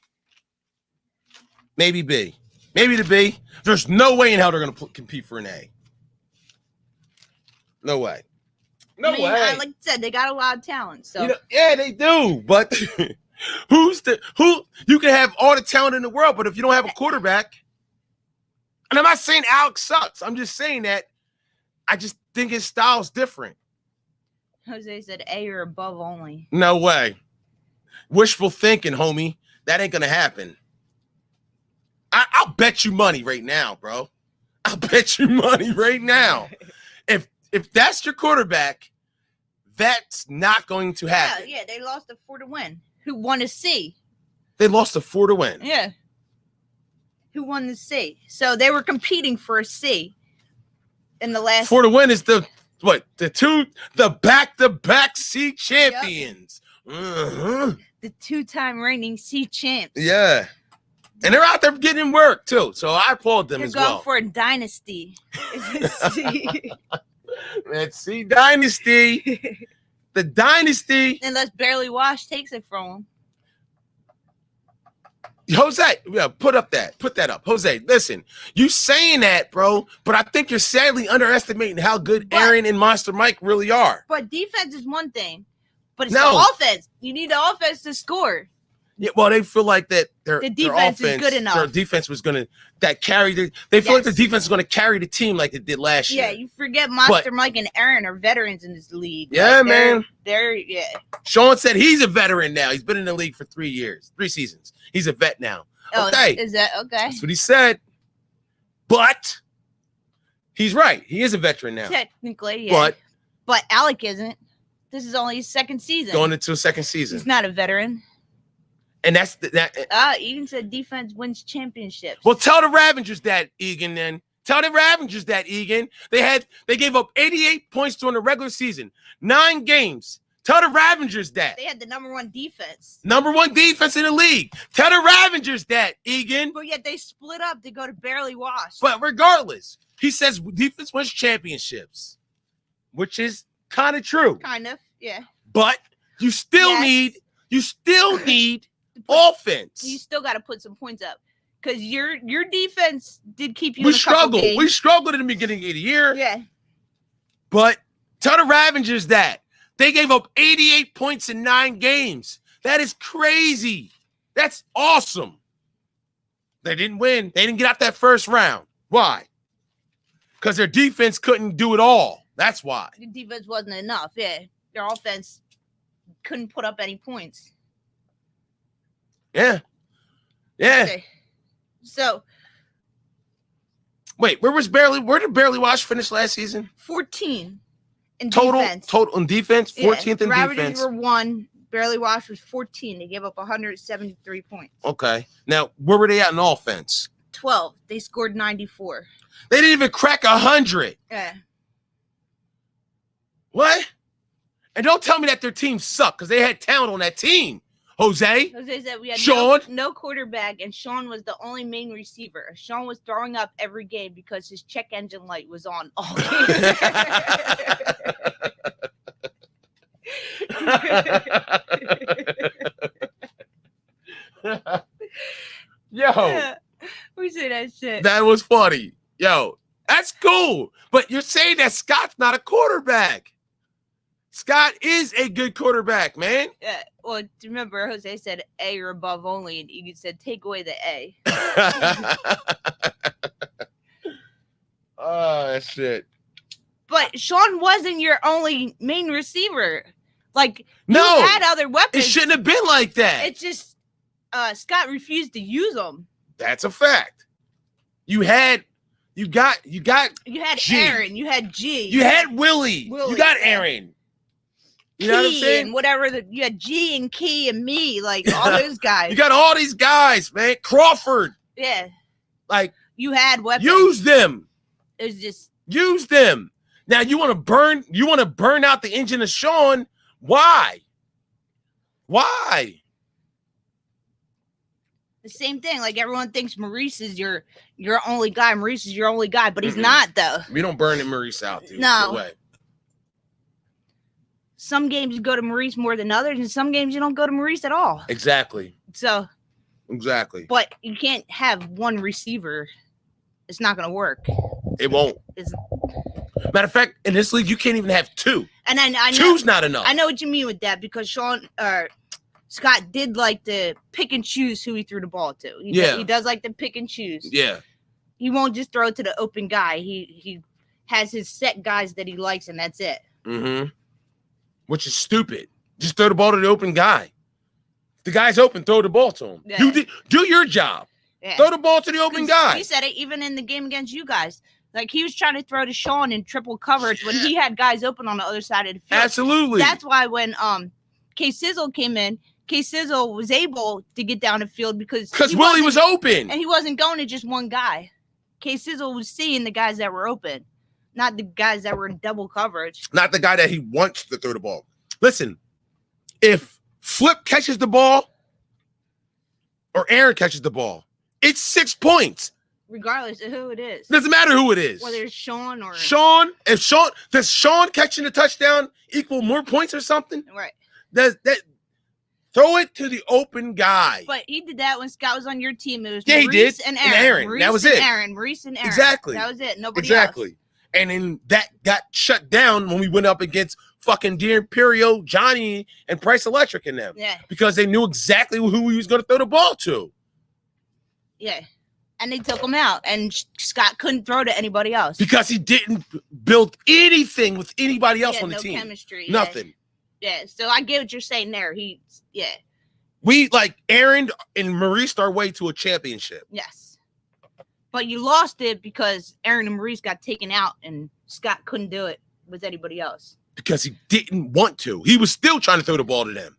Maybe B. Maybe the B. There's no way in hell they're going to compete for an A. No way. No way. Like I said, they got a lot of talent. So yeah, they do. But who you can have all the talent in the world, but if you don't have a quarterback, and I'm not saying Alex sucks. I'm just saying that I just think his style's different. Jose said A or above only. No way. Wishful thinking, homie. That ain't gonna happen. I'll bet you money right now, bro. I'll bet you money right now. If that's your quarterback, that's not going to happen. Yeah, they lost a 4 to win. Who won a C? They lost a 4 to win. Yeah. Who won the C? So they were competing for a C in the last 4 to win is the back-to-back C champions. Yep. The 2-time reigning C champs. Yeah. And they're out there getting work too. So I applaud them as well. They're going for a dynasty. Let's see, dynasty. The dynasty. Unless Barely Wash takes it from them. Jose, yeah, put that up. Jose, listen, you saying that, bro, but I think you're sadly underestimating how good Aaron and Monster Mike really are. But defense is one thing, but it's the offense. You need the offense to score. Yeah, well, they feel like that the defense is good enough. Their defense was going to carry they feel like the defense is going to carry the team like it did last year. Yeah, you forget Monster Mike and Aaron are veterans in this league. Yeah, like, man. They're Sean said he's a veteran now. He's been in the league for 3 seasons. He's a vet now. Okay. Is that okay? That's what he said. But he's right. He is a veteran now. Technically, yeah. But Alec isn't. This is only his second season. Going into a second season. He's not a veteran. And that's that. Egan said defense wins championships. Well, tell the Ravengers that, Egan, then. Tell the Ravengers that, Egan. They gave up 88 points during the regular season. 9 games. Tell the Ravengers that. They had the number 1 defense. Number 1 defense in the league. Tell the Ravengers that, Egan. But yet they split up to go to Barely Wash. But regardless, he says defense wins championships, which is kind of true. Kind of, yeah. But you still need offense. You still got to put some points up because your defense did keep you. We struggled. We struggled in the beginning of the year. Yeah. But tell the Ravengers that. They gave up 88 points in 9 games. That is crazy. That's awesome. They didn't win. They didn't get out that first round. Why? Because their defense couldn't do it all. That's why. The defense wasn't enough. Yeah. Their offense couldn't put up any points. Yeah. Yeah. Okay. So. Wait, where did Barely Wash finish last season? 14. Total in defense, 14th in defense. Ravagers were 1. Barely Wash was 14. They gave up 173 points. Okay. Now, where were they at in offense? 12. They scored 94. They didn't even crack 100. Yeah. What? And don't tell me that their team sucked because they had talent on that team. Jose said we had Sean. No quarterback, and Sean was the only main receiver. Sean was throwing up every game because his check engine light was on all game. Yo, we say that shit. That was funny. Yo, that's cool. But you're saying that Scott's not a quarterback. Scott is a good quarterback, man. Yeah. Well, remember, Jose said A or above only, and Egan said take away the A. Oh, shit. But Sean wasn't your only main receiver. Like, no, you had other weapons. It shouldn't have been like that. It's just Scott refused to use them. That's a fact. You got G. Aaron, you had G. You had Willie. You got Aaron. You know what I'm saying? And whatever you had G and Key and me, like all those guys. You got all these guys, man. Crawford. Yeah. Like you had weapons. Use them. It's just use them. Now you want to burn out the engine of Sean. Why? Why? The same thing. Like everyone thinks Maurice is your only guy. Maurice is your only guy, but he's not though. We don't burn Maurice out, dude. No. way. Some games you go to Maurice more than others, and some games you don't go to Maurice at all. Exactly. So. Exactly. But you can't have one receiver. It's not going to work. It won't. Matter of fact, in this league, you can't even have 2. And I know, two's not enough. I know what you mean with that because Scott did like to pick and choose who he threw the ball to. He does like to pick and choose. Yeah. He won't just throw it to the open guy. He has his set guys that he likes, and that's it. Mm-hmm. Which is stupid. Just throw the ball to the open guy. If the guy's open, throw the ball to him. Yeah. Do your job. Yeah. Throw the ball to the open guy. He said it even in the game against you guys. Like, he was trying to throw to Sean in triple coverage when he had guys open on the other side of the field. Absolutely. That's why when K-Sizzle came in, K-Sizzle was able to get down the field because Willie was open. And he wasn't going to just one guy. K-Sizzle was seeing the guys that were open, not the guys that were in double coverage. Not the guy that he wants to throw the ball. Listen, if Flip catches the ball or Aaron catches the ball, It's 6 points. Regardless of who it is. Doesn't matter who it is. Whether it's Sean or does Sean catching the touchdown equal more points or something? Right. That throw it to the open guy. But he did that when Scott was on your team. It was Maurice he did. And Aaron. Maurice that was it. Maurice and Aaron. Exactly. That was it. Nobody else. And then that got shut down when we went up against fucking D'Imperio, Johnny, and Price Electric in them. Yeah. Because they knew exactly who he was going to throw the ball to. Yeah. And they took him out. And Scott couldn't throw to anybody else. Because he didn't build anything with anybody else on the no team. Chemistry. Nothing. Yeah. So I get what you're saying there. We, like, Aaron and Maurice our way to a championship. Yes. But you lost it because Aaron and Maurice got taken out and Scott couldn't do it with anybody else. Because he didn't want to. He was still trying to throw the ball to them.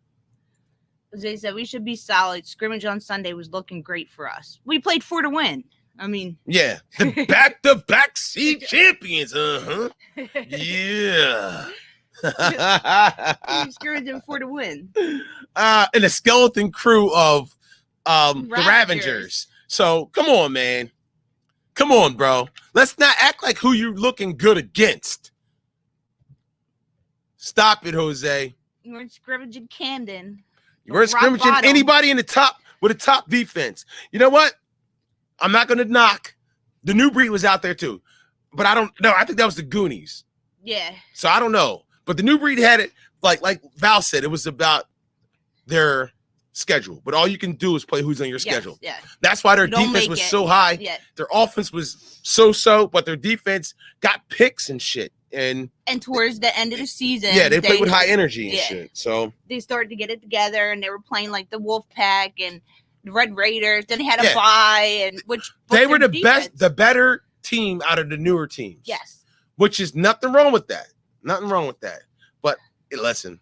As they said, we should be solid. Scrimmage on Sunday was looking great for us. We played for to win. I mean. Yeah. The back-to-back seed champions. Uh-huh. Yeah. Scrimmaging for to win. And a skeleton crew of the Ravengers. So, come on, man. Come on, bro. Let's not act like who you're looking good against. Stop it, Jose. You weren't scrimmaging Camden. You weren't scrimmaging anybody in the top with a top defense. You know what? I'm not going to knock. The New Breed was out there too. But I don't know. I think that was the Goonies. Yeah. So I don't know. But the New Breed had it, like Val said, it was about their schedule. But all you can do is play who's on your schedule. Yeah. That's why their defense was so high. Yeah. Their offense was so, but their defense got picks and shit. And towards the end of the season, they played with high energy and shit. So they started to get it together, and they were playing like the Wolf Pack and the Red Raiders. Then they had a bye, and they were the better team out of the newer teams. Yes, which is nothing wrong with that. Nothing wrong with that. But listen,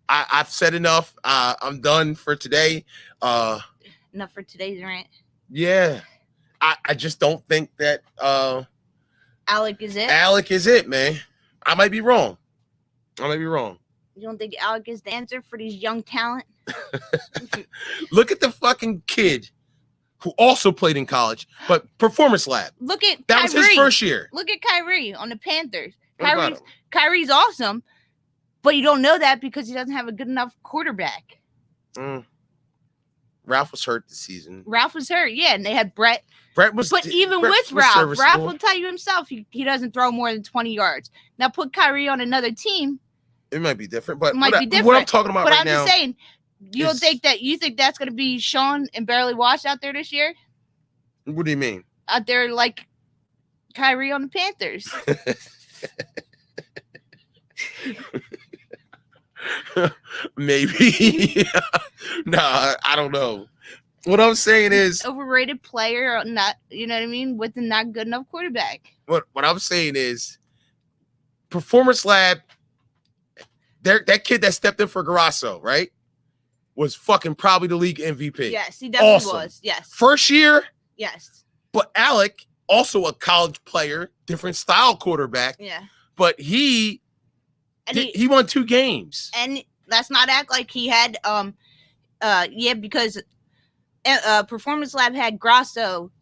I've said enough. I'm done for today. Enough for today's rant. Yeah, I just don't think that. Alec is it? Alec is it, man. I might be wrong. You don't think Alec is the answer for these young talent? Look at the fucking kid who also played in college, but Performance Lab. Look at that was his first year. Look at Kyrie on the Panthers. Kyrie's awesome, but you don't know that because he doesn't have a good enough quarterback. Ralph was hurt this season. Ralph was hurt, yeah, and they had Brett. But even with Ralph, Ralph will tell you himself he doesn't throw more than 20 yards. Now put Kyrie on another team. It might be different, but what I'm talking about right now. But I'm just saying, you think that's going to be Sean and Barely Watched out there this year? What do you mean? Out there like Kyrie on the Panthers. Maybe. Nah, I don't know. What I'm saying is overrated player, not, you know what I mean, with a not good enough quarterback. What I'm saying is Performance Lab, that kid that stepped in for Garasso, right? Was fucking probably the league MVP. Yes, he definitely was. Yes. First year? Yes. But Alec, also a college player, different style quarterback. Yeah. But he won 2 games. And let's not act like he had because Performance Lab had Grasso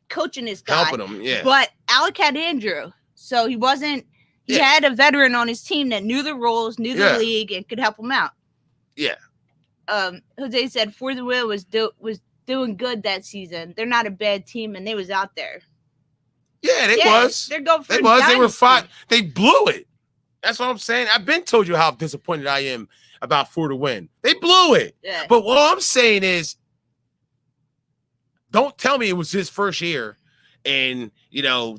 coaching this guy. Helping him, yeah. But Alec had Andrew. So he wasn't he had a veteran on his team that knew the rules, knew the league, and could help him out. Yeah. Jose said For the Win was doing good that season. They're not a bad team, and they was out there. Yeah, they was. They're going for They was. They were fine. They blew it. That's what I'm saying. I've been told you how disappointed I am about For the Win. They blew it. Yeah. But what I'm saying is, don't tell me it was his first year and, you know,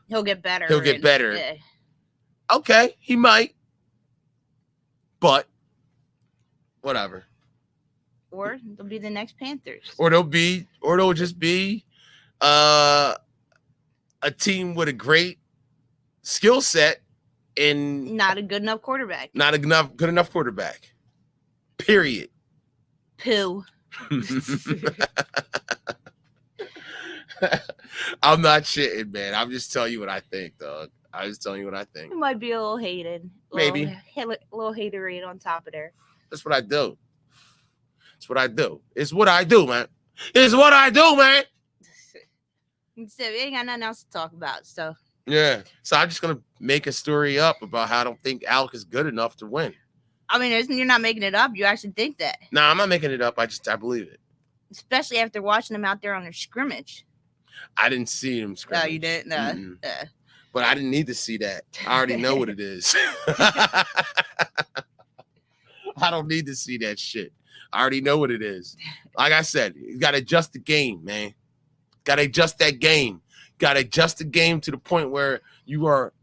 he'll get better. He'll get better. Yeah. Okay, he might. But whatever. Or they'll be the next Panthers. Or they'll just be a team with a great skill set and not a good enough quarterback. Not a good enough quarterback. Period. Pooh. I'm not shitting, man. I'm just telling you what I think, dog. I'm just telling you what I think. It might be a little hated. Maybe. A little haterade on top of there. That's what I do. It's what I do. It's what I do, man. It's what I do, man. So we ain't got nothing else to talk about. So Yeah. So I'm just gonna make a story up about how I don't think Alec is good enough to win. I mean, you're not making it up. You actually think that. No, I'm not making it up. I believe it. Especially after watching them out there on their scrimmage. I didn't see him scrimmage. No, you didn't. No. But I didn't need to see that. I already know what it is. I don't need to see that shit. I already know what it is. Like I said, you got to adjust the game, man. Got to adjust that game. Got to adjust the game to the point where you are.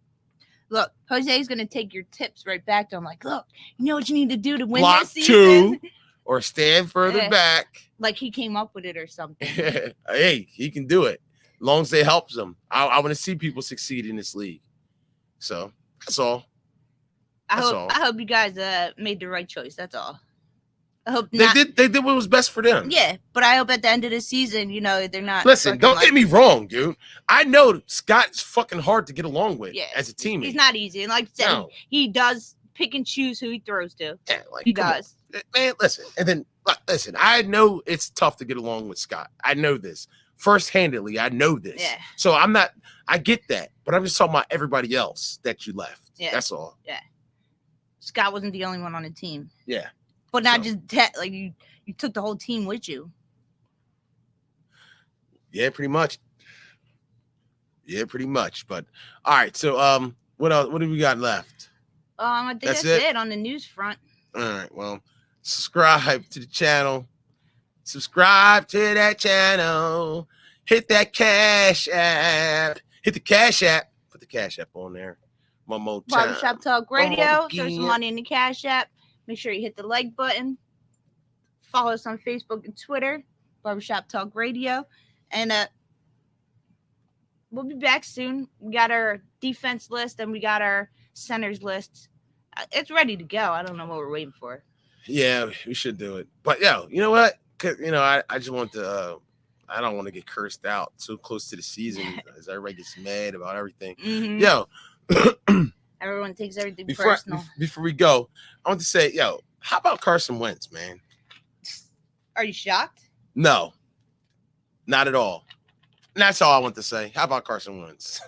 Look, Jose's going to take your tips right back to him. Like, look, you know what you need to do to win block this season? 2 or stand further back. Like he came up with it or something. Hey, he can do it. As long as it helps him. I want to see people succeed in this league. So that's all. I hope you guys made the right choice. That's all. I hope they did what was best for them. Yeah, but I hope at the end of the season, they're not. Listen, don't get me wrong, dude. I know Scott's fucking hard to get along with as a teammate. He's not easy. And like I said, he does pick and choose who he throws to. Yeah, like he does. Man, listen. And then listen, I know it's tough to get along with Scott. I know this. First-handedly, I know this. Yeah. So I get that, but I'm just talking about everybody else that you left. Yeah. That's all. Yeah. Scott wasn't the only one on the team. Yeah. But not just like you took the whole team with you. Yeah, pretty much. But all right, so what else? What do we got left? I think that's it on the news front. All right, well, subscribe to the channel. Subscribe to that channel. Hit that Cash App. Hit the Cash App. Put the Cash App on there. One more time. Barbershop Talk Radio. There's some money in the Cash App. Make sure you hit the like button. Follow us on Facebook and Twitter. Barbershop Talk Radio. And we'll be back soon. We got our defense list and we got our centers list. It's ready to go. I don't know what we're waiting for. Yeah, we should do it. But you know what? I just want to I don't want to get cursed out so close to the season as everybody gets mad about everything. Mm-hmm. Everyone takes everything personal. Before we go, I want to say, how about Carson Wentz, man? Are you shocked? No, not at all. And that's all I want to say. How about Carson Wentz?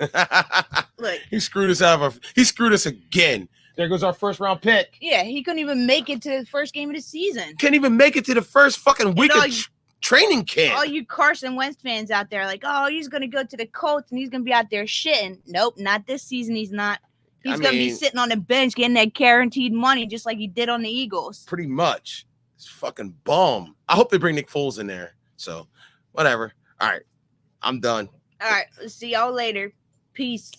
Look, he screwed us again. There goes our first round pick. Yeah, he couldn't even make it to the first game of the season. Can't even make it to the first fucking week of training camp. All you Carson Wentz fans out there like, oh, he's going to go to the Colts and he's going to be out there shitting. Nope, not this season. He's not. He's going to be sitting on the bench getting that guaranteed money just like he did on the Eagles. Pretty much. It's fucking bum. I hope they bring Nick Foles in there. So, whatever. All right. I'm done. All right. See y'all later. Peace.